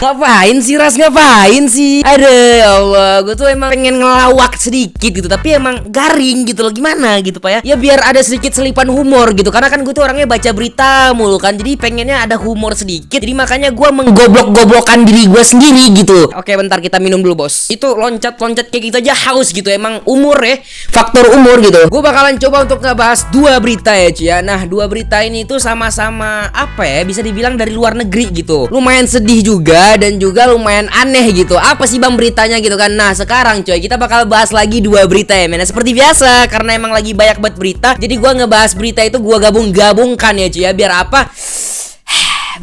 Ngapain sih Ras, ngapain sih? Aduh ya Allah, gue tuh emang pengen ngelawak sedikit gitu, tapi emang garing gitu loh, gimana gitu Pak ya. Ya biar ada sedikit selipan humor gitu, karena kan gue tuh orangnya baca berita mulu kan, jadi pengennya ada humor sedikit. Jadi makanya gue menggoblok-goblokkan diri gue sendiri gitu. Oke bentar, kita minum dulu bos. Itu loncat-loncat kayak gitu aja haus gitu, emang umur ya, faktor umur gitu. Gue bakalan coba untuk ngebahas dua berita ya cuy ya. Nah dua berita ini tuh sama-sama apa ya, bisa dibilang dari luar negeri gitu. Lumayan sedih juga dan juga lumayan aneh gitu. Apa sih bang beritanya gitu kan. Nah sekarang coy, kita bakal bahas lagi dua berita ya men. Seperti biasa, karena emang lagi banyak banget berita, jadi gua ngebahas berita itu gua gabung-gabungkan ya cuy ya. Biar apa?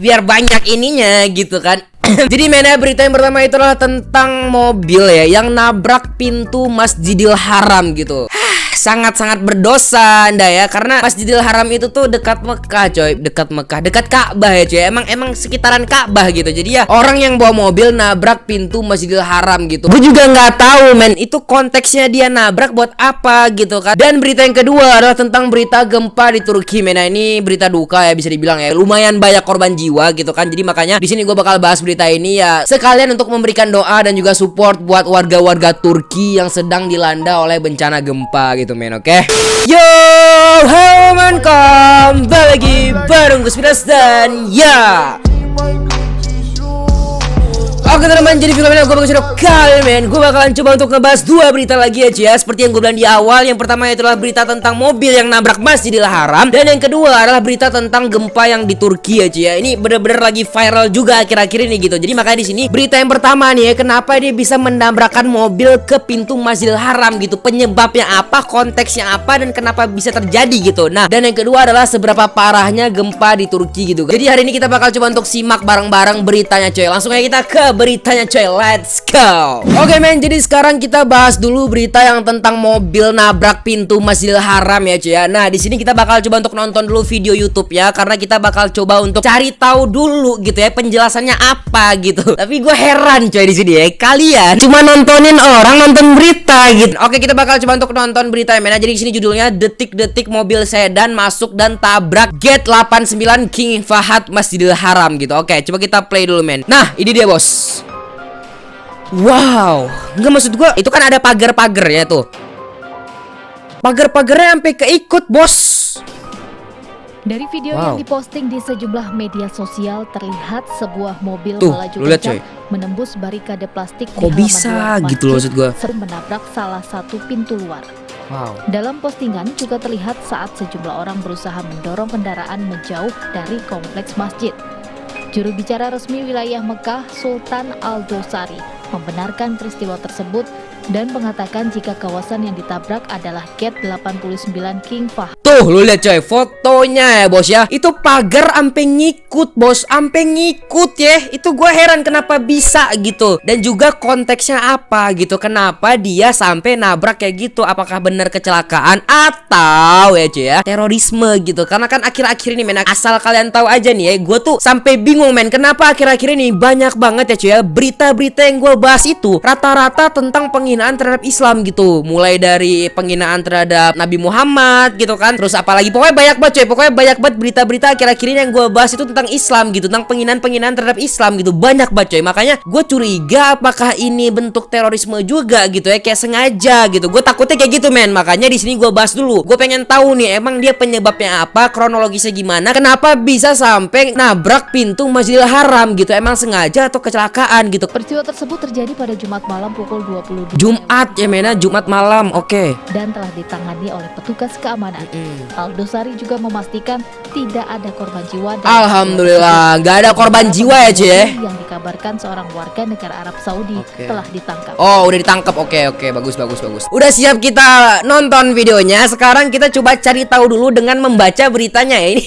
Biar banyak ininya gitu kan. Jadi mana berita yang pertama itu adalah tentang mobil ya yang nabrak pintu Masjidil Haram gitu. Sangat-sangat berdosa Anda ya, karena Masjidil Haram itu tuh dekat Mekah coy, dekat Ka'bah ya coy. Emang sekitaran Ka'bah gitu. Jadi ya orang yang bawa mobil nabrak pintu Masjidil Haram gitu. Gue juga nggak tahu men, itu konteksnya dia nabrak buat apa gitu kan. Dan berita yang kedua adalah tentang berita gempa di Turki men. Nah, ini berita duka ya bisa dibilang ya. Lumayan banyak korban jiwa gitu kan. Jadi makanya di sini gue bakal bahas berita ini ya sekalian untuk memberikan doa dan juga support buat warga-warga Turki yang sedang dilanda oleh bencana gempa gitu men, oke? Yo, halo man, kembali lagi bareng gue Spiras dan ya. Oke teman-teman, jadi filmnya gue bakal cerita kali men. Gue bakalan coba untuk ngebahas dua berita lagi aja ya. Seperti yang gue bilang di awal, yang pertama itu adalah berita tentang mobil yang nabrak Masjidil Haram, dan yang kedua adalah berita tentang gempa yang di Turki aja ya. Ini bener-bener lagi viral juga akhir-akhir ini gitu. Jadi makanya di sini berita yang pertama nih ya, kenapa dia bisa menabrakkan mobil ke pintu Masjidil Haram gitu, penyebabnya apa, konteksnya apa, dan kenapa bisa terjadi gitu. Nah, dan yang kedua adalah seberapa parahnya gempa di Turki gitu. Jadi hari ini kita bakal coba untuk simak bareng-bareng beritanya coy. Langsung aja kita ke beritanya coy, let's go. Oke men, jadi sekarang kita bahas dulu berita yang tentang mobil nabrak pintu Masjidil Haram ya coy ya. Nah di sini kita bakal coba untuk nonton dulu video YouTube ya, karena kita bakal coba untuk cari tahu dulu gitu ya penjelasannya apa gitu. Tapi gue heran coy di sini ya, kalian cuma nontonin orang nonton berita gitu. Oke, kita bakal coba untuk nonton berita ya men. Jadi di sini judulnya detik-detik mobil sedan masuk dan tabrak gate 89 King Fahad Masjidil Haram gitu. Oke, coba kita play dulu men. Nah ini dia bos. Wow, nggak, maksud gua itu kan ada pagar-pagarnya tuh. Pagar-pagarnya sampai keikut, bos. Dari video yang diposting di sejumlah media sosial terlihat sebuah mobil tuh, melaju kencang menembus barikade plastik kok di bisa halaman gitu loh maksud gua. menabrak salah satu pintu luar. Wow. Dalam postingan juga terlihat saat sejumlah orang berusaha mendorong kendaraan menjauh dari kompleks masjid. Juru bicara resmi wilayah Mekah, Sultan Al-Dosari, membenarkan peristiwa tersebut dan mengatakan jika kawasan yang ditabrak adalah gate 89 King Fahad. Tuh, lu lihat coy, fotonya ya bos ya. Itu pagar ampe ngikut bos, ampe ngikut ya. Itu gue heran kenapa bisa gitu. Dan juga konteksnya apa gitu. Kenapa dia sampai nabrak kayak gitu? Apakah benar kecelakaan atau ya cuy ya terorisme gitu. Karena kan akhir-akhir ini men, asal kalian tahu aja nih ya, gue tuh sampai bingung men, kenapa akhir-akhir ini banyak banget ya cuy ya berita-berita yang gue bahas itu rata-rata tentang penghinaan terhadap Islam gitu. Mulai dari penghinaan terhadap Nabi Muhammad gitu kan. Terus apalagi pokoknya banyak banget coy. Pokoknya banyak banget berita-berita akhir-akhir ini yang gue bahas itu tentang Islam gitu, tentang penghinaan terhadap Islam gitu. Banyak banget coy. Makanya gue curiga apakah ini bentuk terorisme juga gitu ya, kayak sengaja gitu. Gue takutnya kayak gitu men. Makanya di sini gue bahas dulu. Gue pengen tahu nih emang dia penyebabnya apa, kronologisnya gimana, kenapa bisa sampai nabrak pintu Masjidil Haram gitu. Emang sengaja atau kecelakaan gitu. Peristiwa tersebut terjadi pada Jumat malam pukul 22. Jumat ya mena, Jumat malam, oke. Dan telah ditangani oleh petugas keamanan. Al-Dosari juga memastikan tidak ada korban jiwa. Alhamdulillah, nggak ada korban jiwa ya cuy ya. Yang dikabarkan seorang warga negara Arab Saudi telah ditangkap. Oh udah ditangkap, oke, bagus. Udah siap kita nonton videonya. Sekarang kita coba cari tahu dulu dengan membaca beritanya ya ini.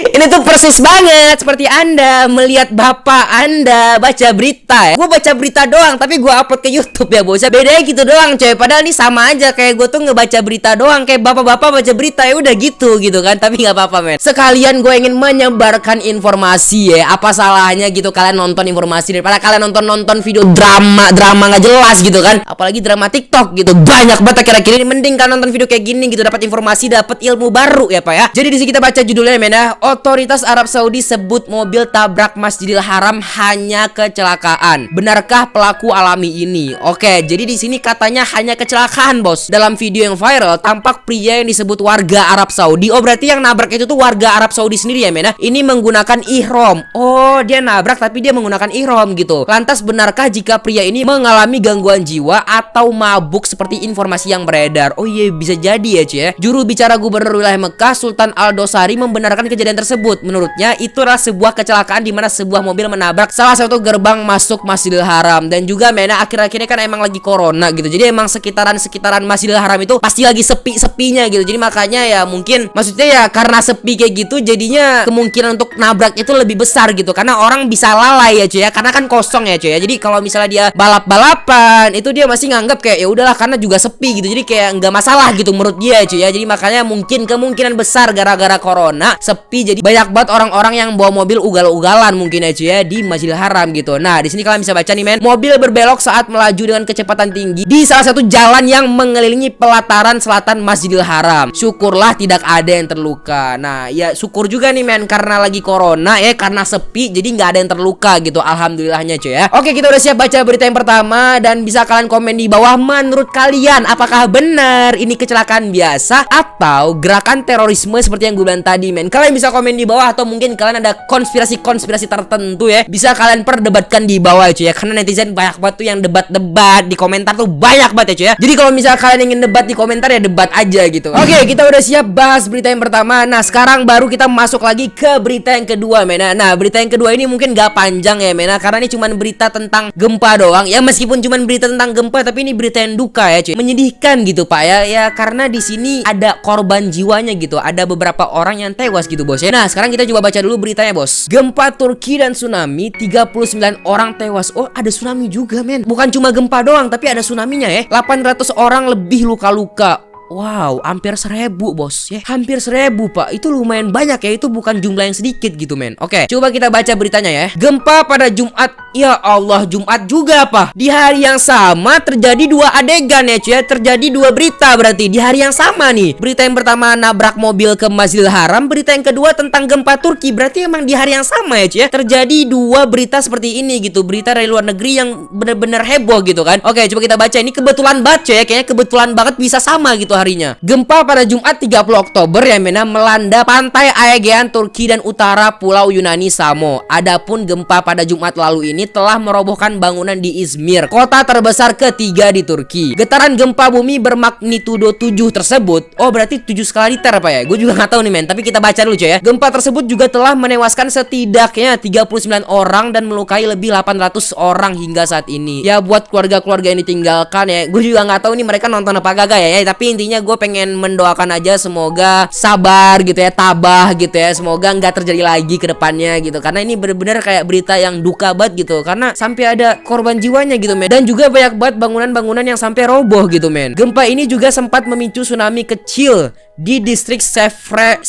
Ini tuh persis banget seperti Anda melihat bapak Anda baca berita ya. Gue baca berita doang tapi gue upload ke YouTube ya bos. Bedanya gitu doang coy. Padahal ini sama aja kayak gue tuh ngebaca berita doang, kayak bapak-bapak baca berita ya udah gitu kan. Tapi nggak apa-apa men. Sekalian gue ingin menyebarkan informasi ya. Apa salahnya gitu kalian nonton informasi daripada kalian nonton video drama nggak jelas gitu kan. Apalagi drama TikTok gitu. Banyak banget akhir-akhir ini, mending kalian nonton video kayak gini gitu, dapat informasi, dapat ilmu baru ya pak ya. Jadi di sini kita baca judulnya men ya. Otoritas Arab Saudi sebut mobil tabrak Masjidil Haram hanya kecelakaan. Benarkah pelaku alami ini? Oke, jadi di sini katanya hanya kecelakaan, bos. Dalam video yang viral tampak pria yang disebut warga Arab Saudi. Oh, berarti yang nabrak itu tuh warga Arab Saudi sendiri ya, men. Ini menggunakan ihram. Oh, dia nabrak tapi dia menggunakan ihram gitu. Lantas benarkah jika pria ini mengalami gangguan jiwa atau mabuk seperti informasi yang beredar? Oh iya, bisa jadi ya, cuy. Juru bicara Gubernur Wilayah Mekah Sultan Al-Dosari membenarkan kejadian tersebut. Menurutnya itu adalah sebuah kecelakaan di mana sebuah mobil menabrak salah satu gerbang masuk Masjidil Haram. Dan juga mena akhir-akhirnya kan emang lagi corona gitu. Jadi emang sekitaran Masjidil Haram itu pasti lagi sepi-sepinya gitu. Jadi makanya ya mungkin maksudnya ya karena sepi kayak gitu jadinya kemungkinan untuk nabrak itu lebih besar gitu. Karena orang bisa lalai ya, cuy ya. Karena kan kosong ya, cuy ya. Jadi kalau misalnya dia balap-balapan itu dia masih nganggap kayak ya udahlah karena juga sepi gitu. Jadi kayak nggak masalah gitu menurut dia, cuy ya. Jadi makanya mungkin kemungkinan besar gara-gara corona sepi jadi banyak banget orang-orang yang bawa mobil ugal-ugalan mungkin ya, cuy ya, di Masjidil Haram gitu. Nah, di sini kalian bisa baca nih, men. Mobil berbelok saat melaju dengan kecepatan tinggi di salah satu jalan yang mengelilingi pelataran selatan Masjidil Haram. Syukurlah tidak ada yang terluka. Nah, ya syukur juga nih, men, karena lagi corona ya, karena sepi jadi nggak ada yang terluka gitu. Alhamdulillahnya, cuy ya. Oke, kita udah siap baca berita yang pertama dan bisa kalian komen di bawah menurut kalian apakah benar ini kecelakaan biasa atau gerakan terorisme seperti yang gue bilang tadi, men. Kalian bisa komen di bawah atau mungkin kalian ada konspirasi tertentu ya. Bisa kalian perdebatkan di bawah, cuy ya. Karena netizen banyak banget tuh yang debat-debat di komentar tuh banyak banget ya, cuy ya. Jadi kalau misal kalian ingin debat di komentar ya debat aja gitu. Oke, kita udah siap bahas berita yang pertama. Nah, sekarang baru kita masuk lagi ke berita yang kedua, men. Nah, berita yang kedua ini mungkin gak panjang ya, men. Karena ini cuman berita tentang gempa doang. Ya meskipun cuman berita tentang gempa tapi ini berita yang duka ya, cuy. Menyedihkan gitu, Pak ya. Ya karena di sini ada korban jiwanya gitu. Ada beberapa orang yang tewas gitu, bos ya. Nah, sekarang kita coba baca dulu beritanya, bos. Gempa Turki dan tsunami, 39 orang tewas. Oh, ada tsunami juga, men. Bukan cuma gempa doang, tapi ada tsunaminya ya. 800 orang lebih luka-luka. Wow, hampir 1000, bos ya. Hampir 1000, Pak. Itu lumayan banyak ya. Itu bukan jumlah yang sedikit gitu, men. Oke, coba kita baca beritanya ya. Gempa pada Jumat. Ya Allah, Jumat juga, Pak. Di hari yang sama terjadi dua adegan ya, cuy. Terjadi dua berita berarti di hari yang sama nih. Berita yang pertama nabrak mobil ke Masjidil Haram. Berita yang kedua tentang gempa Turki. Berarti emang di hari yang sama ya, cuy. Terjadi dua berita seperti ini gitu. Berita dari luar negeri yang bener-bener heboh gitu kan. Oke, coba kita baca. Ini kebetulan banget, cuy ya. Kayaknya kebetulan banget bisa sama gitu harinya. Gempa pada Jumat 30 Oktober yang melanda pantai Aegean Turki dan utara pulau Yunani Samo. Adapun gempa pada Jumat lalu ini telah merobohkan bangunan di Izmir, kota terbesar ketiga di Turki. Getaran gempa bumi bermagnitudo 7 tersebut, oh berarti 7 skala Richter apa ya? Gue juga nggak tahu nih, men. Tapi kita baca dulu, coy ya. Gempa tersebut juga telah menewaskan setidaknya 39 orang dan melukai lebih 800 orang hingga saat ini. Ya buat keluarga-keluarga yang ditinggalkan ya, gue juga nggak tahu nih mereka nonton apa kagak ya. Tapi intinya gue pengen mendoakan aja semoga sabar gitu ya, tabah gitu ya, semoga nggak terjadi lagi ke depannya gitu. Karena ini bener-bener kayak berita yang duka banget gitu, karena sampai ada korban jiwanya gitu, men. Dan juga banyak banget bangunan-bangunan yang sampai roboh gitu, men. Gempa ini juga sempat memicu tsunami kecil di distrik Seferi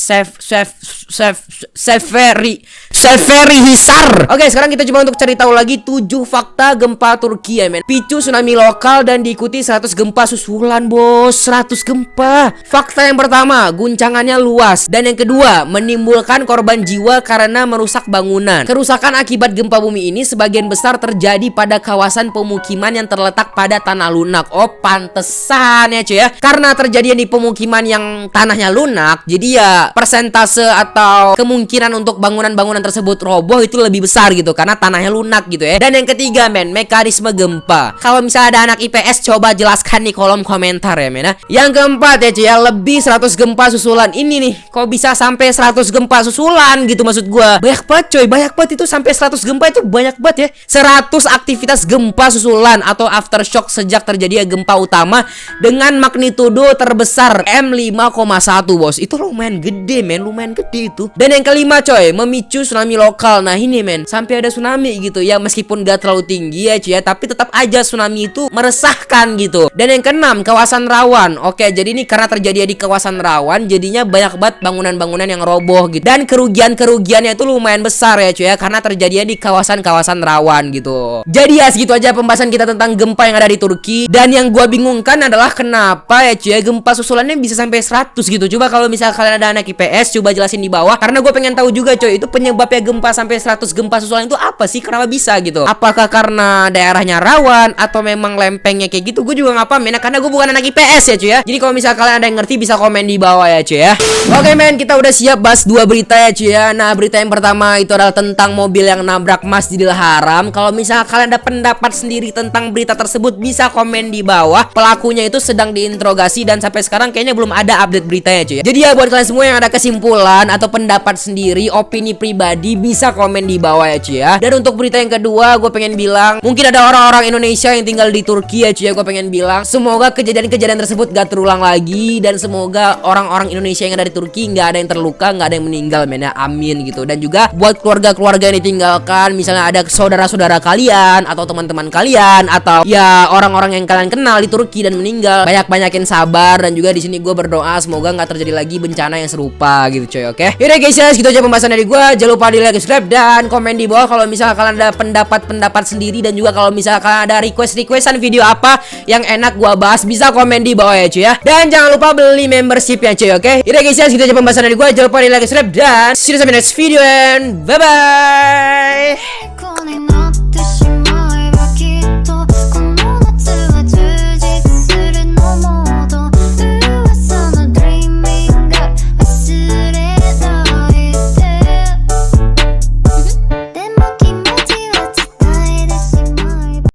Hisar. Oke, sekarang kita coba untuk cari tahu lagi 7 fakta gempa Turki ya, men. Picu tsunami lokal dan diikuti 100 gempa susulan, bos. 100 gempa. Fakta yang pertama, guncangannya luas. Dan yang kedua, menimbulkan korban jiwa karena merusak bangunan. Kerusakan akibat gempa bumi ini sebagian besar terjadi pada kawasan pemukiman yang terletak pada tanah lunak. Oh, pantesan ya, cuy ya. Karena terjadi di pemukiman yang tanahnya lunak, jadi ya persentase atau kemungkinan untuk bangunan-bangunan tersebut roboh itu lebih besar gitu karena tanahnya lunak gitu ya. Dan yang ketiga, men, mekanisme gempa. Kalau misalnya ada anak IPS coba jelaskan di kolom komentar ya, men. Yang keempat ya, cuy ya, lebih 100 gempa susulan. Ini nih, kok bisa sampai 100 gempa susulan gitu maksud gua. Banyak banget, coy, banyak banget itu, sampai 100 gempa itu banyak banget ya. 100 aktivitas gempa susulan atau aftershock sejak terjadi gempa utama dengan magnitudo terbesar M5,1, bos. Itu lumayan gede, men, lumayan gede itu. Dan yang kelima, coy, memicu tsunami tsunami lokal. Nah ini men, sampai ada tsunami gitu ya, meskipun gak terlalu tinggi ya cuy ya, tapi tetap aja tsunami itu meresahkan gitu. Dan yang keenam, kawasan rawan. Oke, jadi ini karena terjadi di kawasan rawan, jadinya banyak banget bangunan-bangunan yang roboh gitu. Dan kerugiannya itu lumayan besar ya cuy ya, karena terjadi di kawasan-kawasan rawan gitu. Jadi ya segitu aja pembahasan kita tentang gempa yang ada di Turki. Dan yang gua bingungkan adalah kenapa ya cuy ya gempa susulannya bisa sampai 100 gitu. Coba kalau misalnya kalian ada anak IPS, coba jelasin di bawah, karena gue pengen tahu juga coy, itu penyebabnya gempa sampai 100 gempa susulan itu apa sih? Kenapa bisa gitu? Apakah karena daerahnya rawan atau memang lempengnya kayak gitu? Gue juga nggak paham ya, karena gue bukan anak IPS ya cuy ya. Jadi kalau misalnya kalian ada yang ngerti bisa komen di bawah ya cuy ya. Oke men, kita udah siap bahas 2 berita ya cuy ya. Nah berita yang pertama itu adalah tentang mobil yang nabrak Masjidil Haram. Kalau misalnya kalian ada pendapat sendiri tentang berita tersebut, bisa komen di bawah. Pelakunya itu sedang diinterogasi dan sampai sekarang kayaknya belum ada update beritanya cuy ya. Jadi ya buat kalian semua yang ada kesimpulan atau pendapat sendiri, opini pribadi, bisa komen di bawah ya cuy ya. Dan untuk berita yang kedua, gue pengen bilang, mungkin ada orang-orang Indonesia yang tinggal di Turki ya cuy ya. Gue pengen bilang, semoga kejadian-kejadian tersebut gak terulang lagi, dan semoga orang-orang Indonesia yang ada di Turki gak ada yang terluka, gak ada yang meninggal men ya, amin gitu. Dan juga buat keluarga-keluarga yang ditinggalkan, misalnya ada saudara-saudara kalian atau teman-teman kalian atau ya orang-orang yang kalian kenal di Turki dan meninggal, banyak-banyakin sabar. Dan juga di sini gue berdoa semoga nggak terjadi lagi bencana yang serupa gitu coy. Oke, yaudah guys ya, segitu aja pembahasan dari gue. Jangan lupa di like, subscribe, dan komen di bawah kalau misalnya kalian ada pendapat sendiri. Dan juga kalau misalnya kalian ada requestan video apa yang enak gue bahas, bisa komen di bawah ya cuy ya. Dan jangan lupa beli membership ya cuy. Oke, yaudah guys ya, segitu aja pembahasan dari gue. Jangan lupa di like, subscribe, dan see you in the next video, and bye bye.